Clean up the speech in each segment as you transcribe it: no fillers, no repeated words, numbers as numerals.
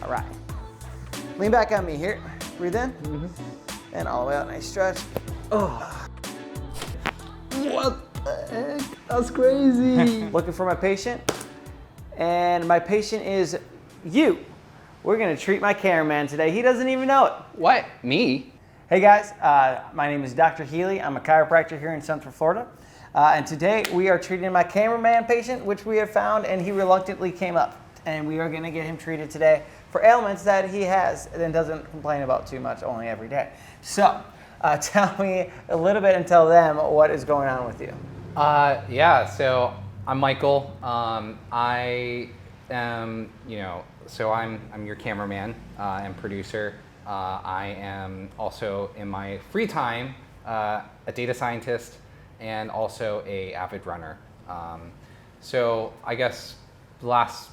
All right. Lean back on me here. Breathe in. And all the way out. Nice stretch. Oh. What the heck? That's crazy. Looking for my patient. And my patient is you. We're gonna treat my cameraman today. He doesn't even know it. What? Me? Hey guys, my name is Dr. Healy. I'm a chiropractor here in Central Florida. And today we are treating my cameraman patient, which we have found, and he reluctantly came up. And we are gonna get him treated today for ailments that he has and doesn't complain about too much, only every day. So, tell me a little bit and tell them what is going on with you. Yeah, so I'm Michael. I am, so I'm your cameraman and producer. I am also, in my free time, a data scientist and also a avid runner. So I guess the last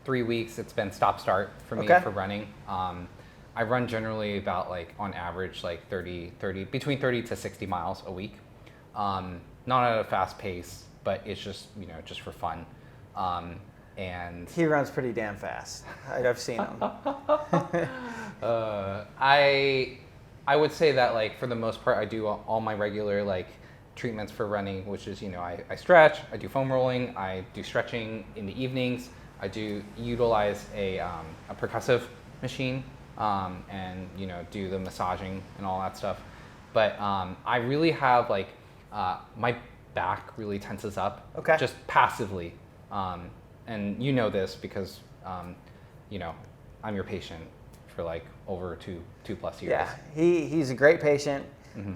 3 weeks it's been stop-start for me for running. I run generally about on average between 30 to 60 miles a week. Not at a fast pace, but it's just just for fun. And he runs pretty damn fast. I've seen him. I would say that for the most part I do all my regular treatments for running, which is I stretch, I do foam rolling, I do stretching in the evenings. I do utilize a percussive machine and do the massaging and all that stuff. But I really have my back really tenses up just passively. And you know this because I'm your patient for over two plus years. Yeah, he's a great patient.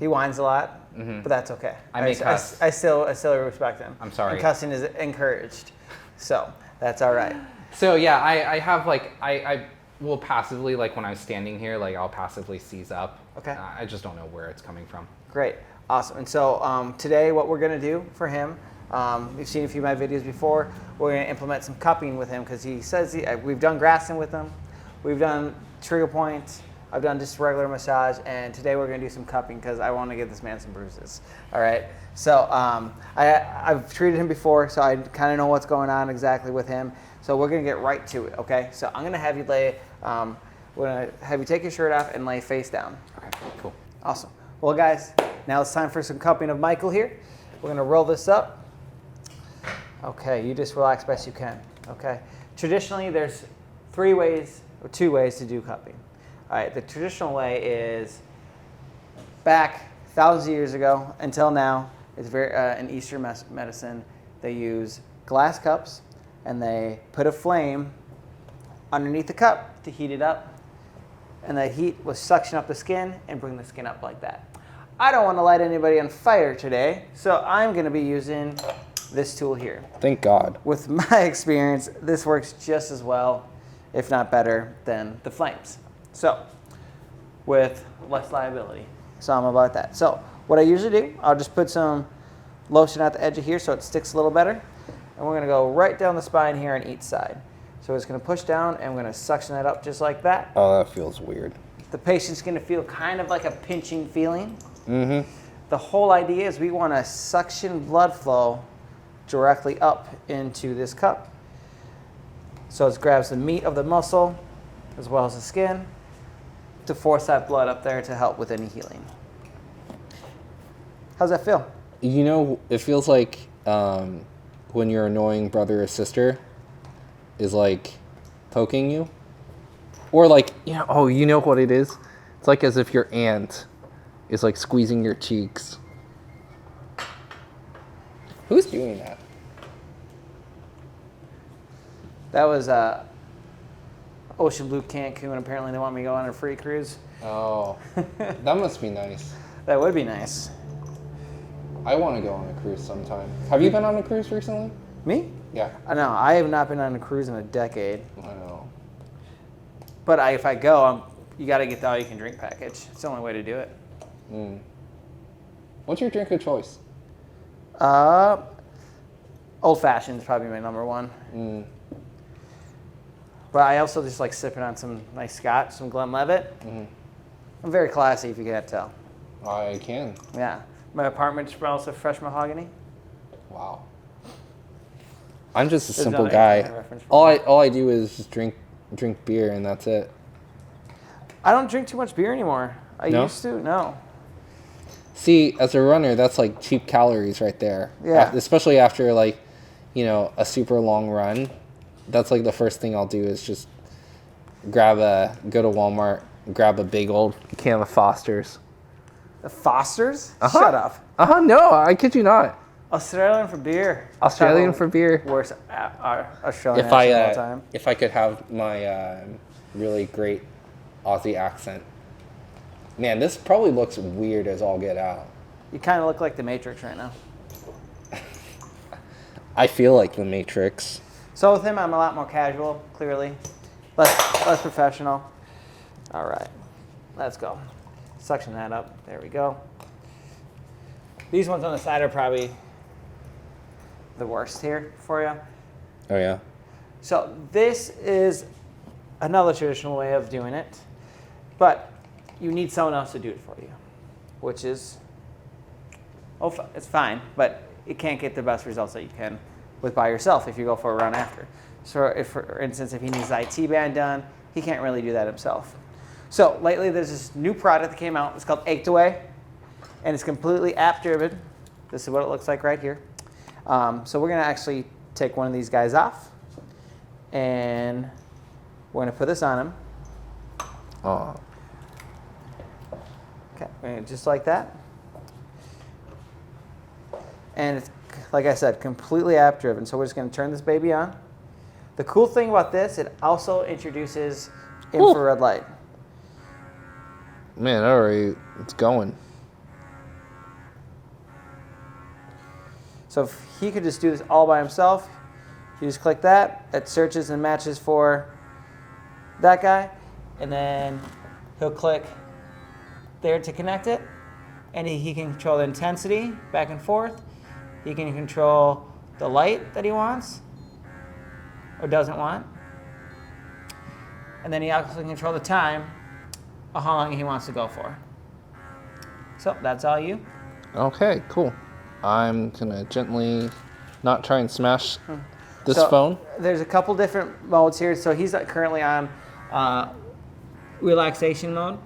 He whines a lot, but that's okay. I still respect him. I'm sorry. And cussing is encouraged, so that's all right. So yeah, I have I will passively when I'm standing here I'll passively seize up. Okay. I just don't know where it's coming from. Great, awesome. And so today what we're gonna do for him, you've seen a few of my videos before. We're gonna implement some cupping with him because he says we've done grassing with him, we've done trigger points. I've done just regular massage, and today we're gonna do some cupping because I want to give this man some bruises. All right. So I've treated him before, so I kind of know what's going on exactly with him. So we're gonna get right to it. Okay. So I'm gonna have you lay. We're gonna have you take your shirt off and lay face down. Okay. Cool. Awesome. Well, guys, now it's time for some cupping of Michael here. We're gonna roll this up. Okay. You just relax best you can. Okay. Traditionally, there's 2 ways to do cupping. All right, the traditional way is back thousands of years ago until now. It's very in Eastern medicine. They use glass cups and they put a flame underneath the cup to heat it up, and the heat will suction up the skin and bring the skin up like that. I don't want to light anybody on fire today, so I'm going to be using this tool here. Thank God. With my experience, this works just as well, if not better, than the flames. So, with less liability. So I'm about that. So what I usually do, I'll just put some lotion at the edge of here so it sticks a little better. And we're gonna go right down the spine here on each side. So it's gonna push down and we're gonna suction that up just like that. Oh, that feels weird. The patient's gonna feel kind of like a pinching feeling. The whole idea is we wanna suction blood flow directly up into this cup. So it grabs the meat of the muscle as well as the skin to force that blood up there to help with any healing. How's that feel? It feels like when your annoying brother or sister is poking you. Or you know what it is? It's as if your aunt is squeezing your cheeks. Who's doing that? That was Ocean Blue Cancun. Apparently they want me to go on a free cruise. Oh, that must be nice. That would be nice. I want to go on a cruise sometime. Have you been on a cruise recently? Me? Yeah. I know. I have not been on a cruise in a decade. I know. But if I go, you got to get the all-you-can-drink package. It's the only way to do it. What's your drink of choice? Old Fashioned is probably my number one. But I also just like sipping on some nice scotch, some Glenlivet. I'm very classy, if you can't tell. I can. Yeah. My apartment smells of fresh mahogany. Wow. I'm just a simple guy. All I do is just drink drink beer and that's it. I don't drink too much beer anymore. I No? used to. No. See, as a runner, that's like cheap calories right there. Yeah. Especially after like, you know, a super long run. That's like the first thing I'll do is just go to Walmart, grab a big old can of Foster's. The Fosters? Uh-huh. Shut up. No, I kid you not. Australian for beer. Australian for beer. Worst Australian If accent of all time. if I could have my really great Aussie accent. Man, this probably looks weird as all get out. You kind of look like the Matrix right now. I feel like the Matrix. So with him, I'm a lot more casual, clearly. Less professional. All right, let's go. Suction that up. There we go. These ones on the side are probably the worst here for you. Oh, yeah? So this is another traditional way of doing it, but you need someone else to do it for you, which is, it's fine, but it can't get the best results that you can with by yourself if you go for a run after. So if, for instance, if he needs his IT band done, he can't really do that himself. So lately there's this new product that came out. It's called Achedaway, and it's completely app-driven. This is what it looks like right here. So we're going to actually take one of these guys off, and we're going to put this on him. Oh. Okay, just like that. And it's, like I said, completely app-driven. So we're just going to turn this baby on. The cool thing about this, it also introduces infrared light. Man, already, it's going. So if he could just do this all by himself, you just click that. It searches and matches for that guy. And then he'll click there to connect it. And he can control the intensity back and forth. He can control the light that he wants or doesn't want. And then he also can control the time of how long he wants to go for. So that's all you. Okay, cool. I'm going to gently not try and smash this So phone. There's a couple different modes here. So he's currently on relaxation mode.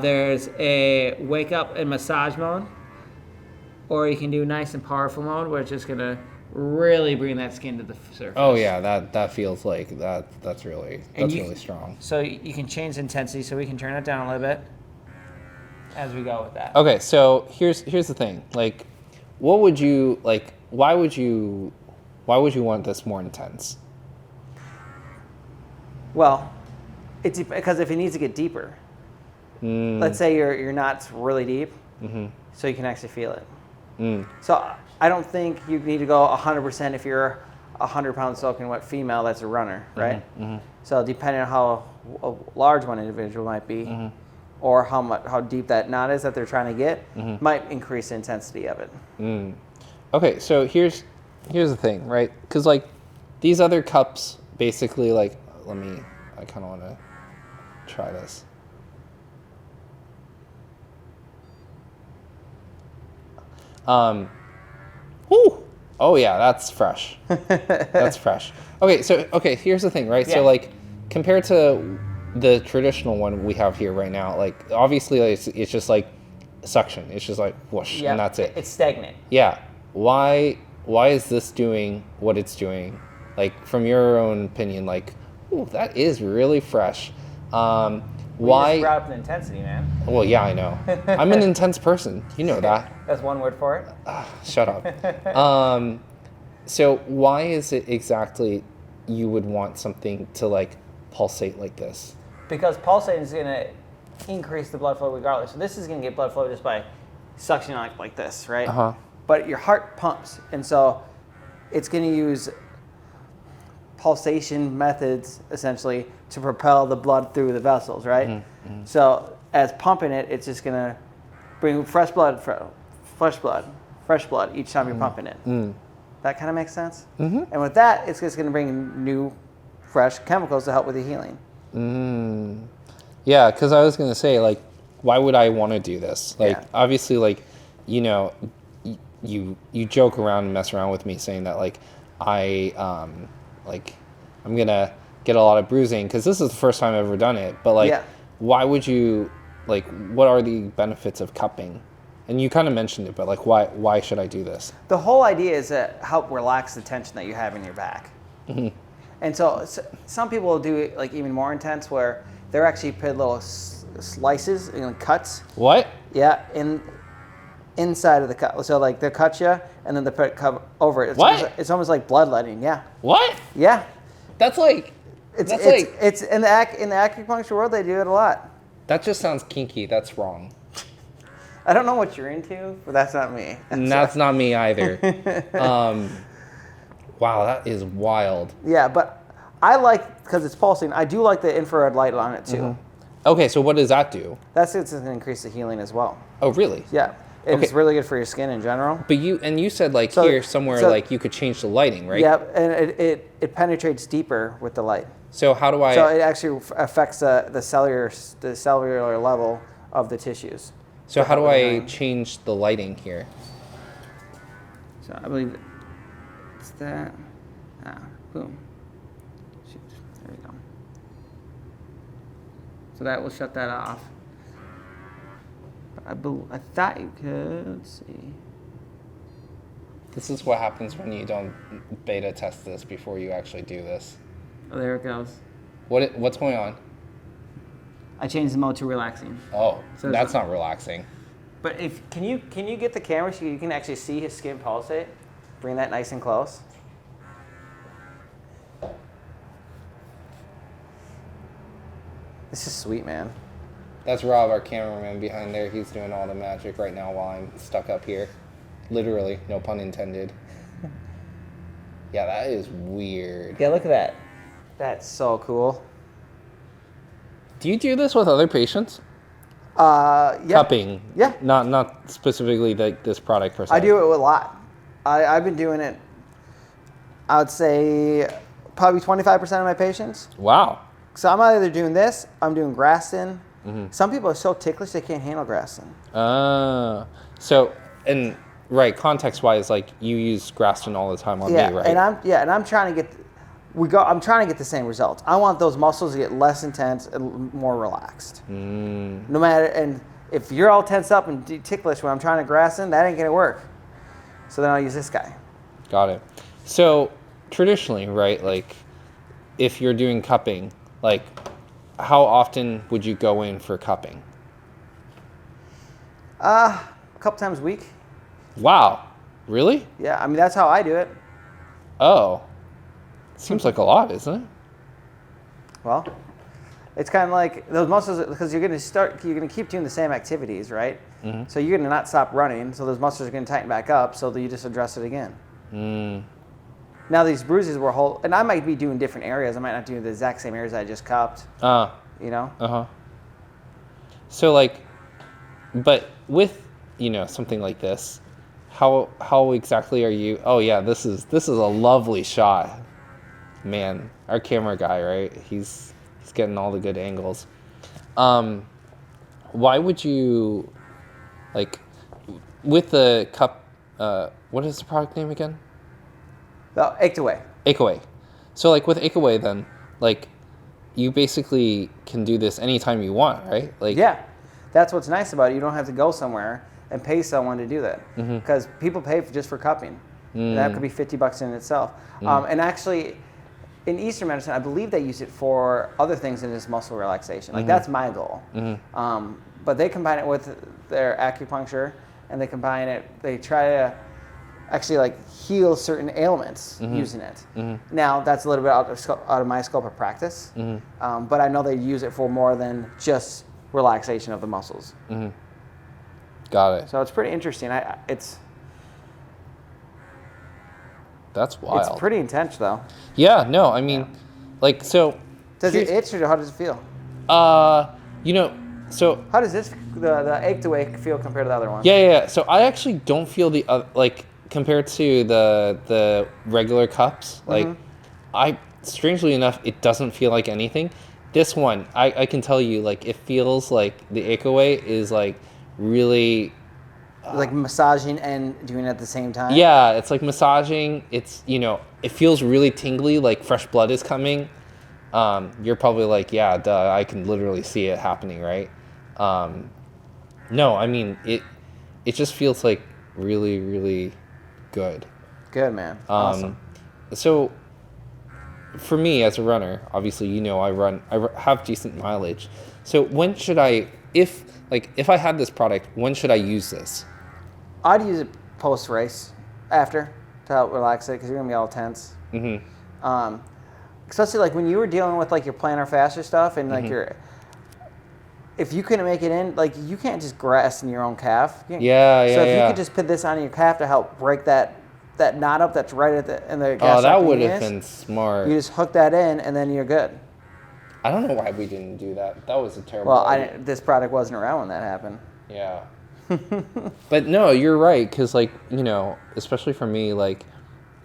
There's a wake up and massage mode. Or you can do nice and powerful mode, where it's just going to really bring that skin to the surface. Oh yeah, that feels like that's really strong. So you can change the intensity, so we can turn it down a little bit as we go with that. Okay, so here's the thing. Like, what would you like? Why would you want this more intense? Well, it's because if it needs to get deeper, let's say your knot's really deep, so you can actually feel it. So I don't think you need to go 100% if you're a 100-pound soaking wet female that's a runner, right? So depending on how large one individual might be, or how deep that knot is that they're trying to get, might increase the intensity of it. Okay, so here's the thing, right? Because like these other cups, basically, like I kind of want to try this. Whew. Oh yeah, that's fresh. That's fresh. Okay, here's the thing, right? Yeah. So like compared to the traditional one we have here right now, like obviously it's just like suction. It's just like whoosh, and that's it. It's stagnant. Yeah. Why is this doing what it's doing? Like from your own opinion, like, ooh, that is really fresh. Why? You just brought up the intensity, man. Well, yeah, I know. I'm an intense person. You know that. That's one word for it. Shut up. So why is it exactly you would want something to like pulsate like this? Because pulsating is going to increase the blood flow regardless. So this is going to get blood flow just by suctioning like this, right? But your heart pumps, and so it's going to use pulsation methods essentially to propel the blood through the vessels, right? So as pumping it, it's just going to bring fresh blood each time you're pumping it. That kind of makes sense? And with that, it's just going to bring new, fresh chemicals to help with the healing. Yeah, because I was going to say, like, why would I want to do this? Like, obviously, like, you know, you joke around and mess around with me saying that, like, I'm going to get a lot of bruising, because this is the first time I've ever done it. But like, Yeah. why would you, like, what are the benefits of cupping? And you kind of mentioned it, but like, why should I do this? The whole idea is to help relax the tension that you have in your back. And so some people will do it like even more intense, where they're actually put little slices, cuts. What? Yeah, inside of the cut. So like they cut you, and then they put cover over it. It's almost like bloodletting. Yeah. What? Yeah. That's like, It's in the acupuncture world, they do it a lot. that just sounds kinky. That's wrong. I don't know what you're into, but that's not me. And that's not me either. Wow, that is wild. Yeah, but I like, because it's pulsing, I do like the infrared light on it too. Okay, so what does that do? That's it's going to increase the healing as well. Oh, really? Yeah, and it's Okay. really good for your skin in general. But you said like So- here somewhere so- like you could change the lighting, right? Yeah, and it penetrates deeper with the light. So how do I? So it actually affects the cellular level of the tissues. So how do what I we're doing. change the lighting here? So I believe it's that. Boom. Shoot. There we go. So that will shut that off. But I thought you could. Let's see. This is what happens when you don't beta test this before you actually do this. Oh, there it goes. What's going on? I changed the mode to relaxing. Oh, So that's not relaxing. But can you get the camera so you can actually see his skin pulsate? Bring that nice and close. This is sweet, man. That's Rob, our cameraman behind there. He's doing all the magic right now while I'm stuck up here. Literally, no pun intended. Yeah, that is weird. Yeah, look at that. That's so cool. Do you do this with other patients? Yeah. Cupping. Yeah. Not specifically this product per se. I do it a lot. I've been doing it, I would say, probably 25% of my patients. Wow. So I'm either doing this, I'm doing Graston. Some people are so ticklish they can't handle Graston. So, and right, context-wise, like you use Graston all the time on Yeah, me, right? and I'm trying to get, I'm trying to get the same results. I want those muscles to get less intense and more relaxed. No matter, and if you're all tense up and ticklish when I'm trying to Graston, that ain't gonna work. So then I'll use this guy. Got it. So traditionally, right, like if you're doing cupping, like how often would you go in for cupping? A couple times a week. Wow. Really? Yeah, I mean that's how I do it. Oh. Seems like a lot, isn't it? Well, it's kind of like those muscles, because you're gonna keep doing the same activities, right? So you're gonna not stop running, so those muscles are gonna tighten back up, so that you just address it again. Now these bruises were whole, and I might be doing different areas. I might not do the exact same areas I just cupped. You know? So like, but with, something like this, how exactly are you? Oh yeah, this is a lovely shot. Man, our camera guy, right? He's getting all the good angles. Why would you, like, with the cup, what is the product name again? Oh, Achedaway. Achedaway. So like with Achedaway then, like, you basically can do this anytime you want, right? Like, Yeah, that's what's nice about it. You don't have to go somewhere and pay someone to do that, because people pay just for cupping. And that could be $50 in itself. And actually, in Eastern medicine, I believe they use it for other things than just muscle relaxation. Like that's my goal. But they combine it with their acupuncture, and they try to actually like heal certain ailments using it. Now that's a little bit out of my scope of practice, but I know they use it for more than just relaxation of the muscles. got it. So it's pretty interesting. That's wild. It's pretty intense though. Yeah, no, I mean, like, so. Does it itch or how does it feel? So. How does the Achedaway feel compared to the other one? Yeah. So I actually don't feel the, like, compared to the regular cups, like, strangely enough, it doesn't feel like anything. This one, I can tell you, like, it feels like the Achedaway is, like, really... like massaging and doing it at the same time? Yeah, it's like massaging. It's, it feels really tingly, like fresh blood is coming. you're probably like, yeah, duh, I can literally see it happening, right? No, I mean, it just feels like really, really good. Good, man. Awesome. So for me as a runner, obviously, I have decent mileage. So when should I, if I had this product, when should I use this? I'd use it post race, after, to help relax it, because you're gonna be all tense. Especially like when you were dealing with like your plantar fascia stuff and like if you couldn't make it in, like you can't just grass in your own calf. So if you could just put this on your calf to help break that knot up that's right at the in the Oh, that would have been smart. You just hook that in and then you're good. I don't know why we didn't do that. That was a terrible idea. This product wasn't around when that happened. Yeah. But no, you're right, because like, especially for me, like,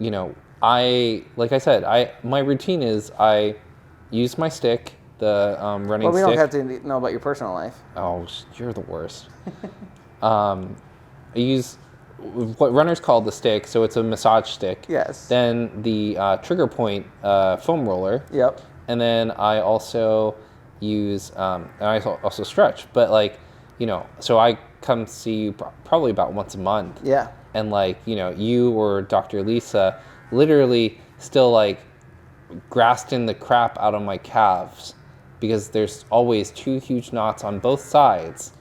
like I said, my routine is I use my stick, the running stick. Well, we don't have to know about your personal life. Oh, you're the worst. I use what runners call the stick, so it's a massage stick. Yes. Then the trigger point foam roller. Yep. And then I also use, and I also stretch, but like, so I come see you probably about once a month. Yeah. And like, you or Dr. Lisa literally still like grasping the crap out of my calves because there's always 2 huge knots on both sides.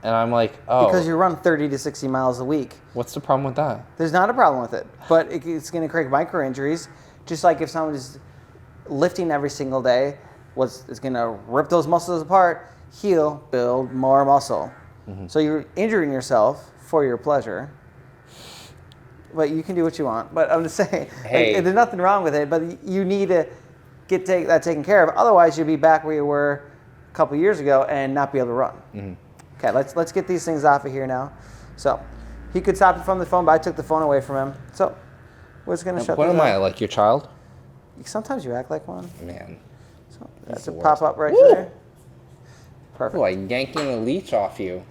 And I'm like, oh. Because you run 30 to 60 miles a week. What's the problem with that? There's not a problem with it, but it's going to create micro injuries. Just like if someone is lifting every single day, is going to rip those muscles apart, heal, build more muscle. So you're injuring yourself for your pleasure. But you can do what you want. But I'm just saying, like, there's nothing wrong with it, but you need to get that taken care of. Otherwise, you'll be back where you were a couple years ago and not be able to run. Okay, let's get these things off of here now. So he could stop it from the phone, but I took the phone away from him. So we're just going to shut this What am off. I, like your child? Sometimes you act like one. Man. So that's a pop-up right there. Perfect. Oh, like yanking a leech off you.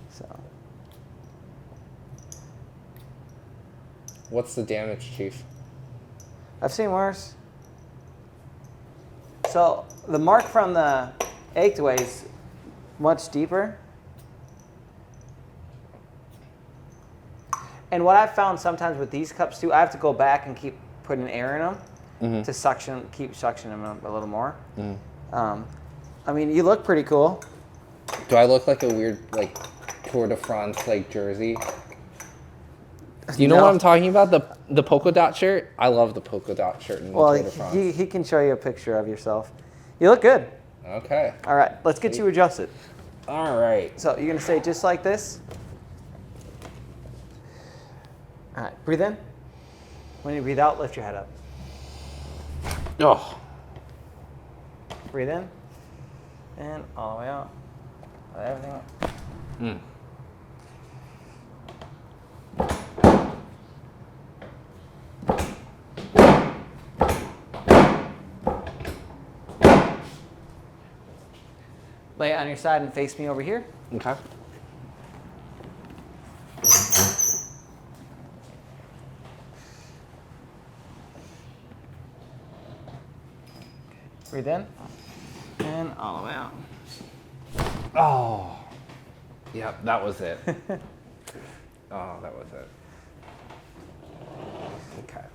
So What's the damage, Chief? I've seen worse. So the mark from the Achedaway is much deeper. And what I've found sometimes with these cups too, I have to go back and keep putting air in them to keep suctioning them a little more. I mean, you look pretty cool. Do I look like a weird, like, Tour de France, like, jersey? Do you know what I'm talking about? The polka dot shirt? I love the polka dot shirt in the Tour de France. He can show you a picture of yourself. You look good. Okay. All right, let's get you adjusted. All right. So you're going to say just like this. All right, breathe in. When you breathe out, lift your head up. Oh. Breathe in. And all the way out. Let everything up. Lay it on your side and face me over here. Okay. Breathe in. And all the way out. Oh. Yep, that was it. Oh, that was it. Okay.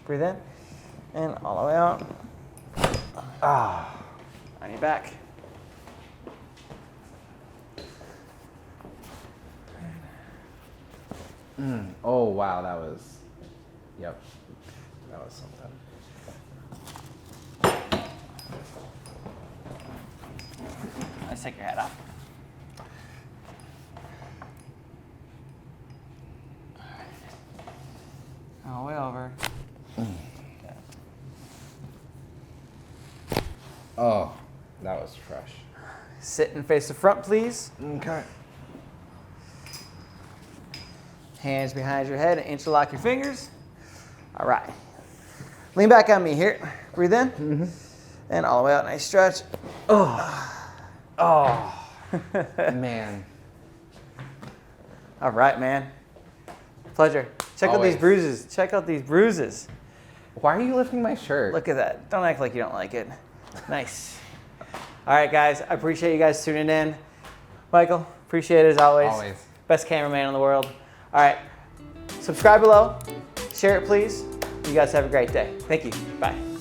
Breathe in. And all the way out. On your back. Oh, wow, that was, yep, that was something. Let's take your head off. All the way over. Okay. Oh, that was fresh. Sit and face the front, please. Okay. Hands behind your head and interlock your fingers. All right. Lean back on me here. Breathe in. And all the way out. Nice stretch. Oh, man. All right, man. Pleasure. Check out these Always. bruises. Check out these bruises. Why are you lifting my shirt? Look at that. Don't act like you don't like it. Nice. All right, guys. I appreciate you guys tuning in. Michael, appreciate it as always. Always. Best cameraman in the world. All right. Subscribe below. Share it, please. You guys have a great day. Thank you. Bye.